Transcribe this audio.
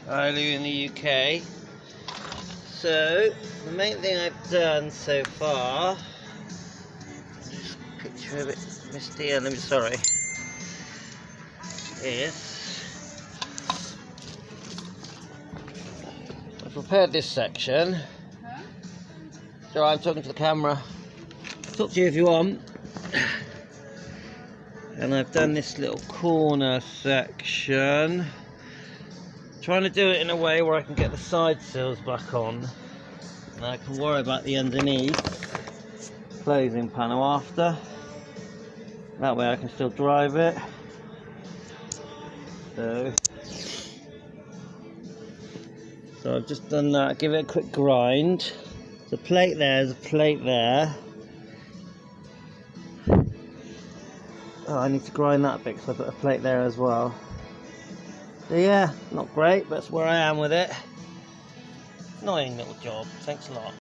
I live in the UK. So, the main thing I've done so far, just picture a bit misty, and I'm sorry, is I've prepared this section. So I'm talking to the camera. Talk to you if you want. And I've done this little corner section, trying to do it in a way where I can get the side sills back on, and I can worry about the underneath closing panel after. That way I can still drive it. So I've just done that. Give it a quick grind. There's a plate there, there's a plate there. Oh, I need to grind that bit because I put a plate there as well. So yeah, not great, but that's where I am with it. Annoying little job. Thanks a lot.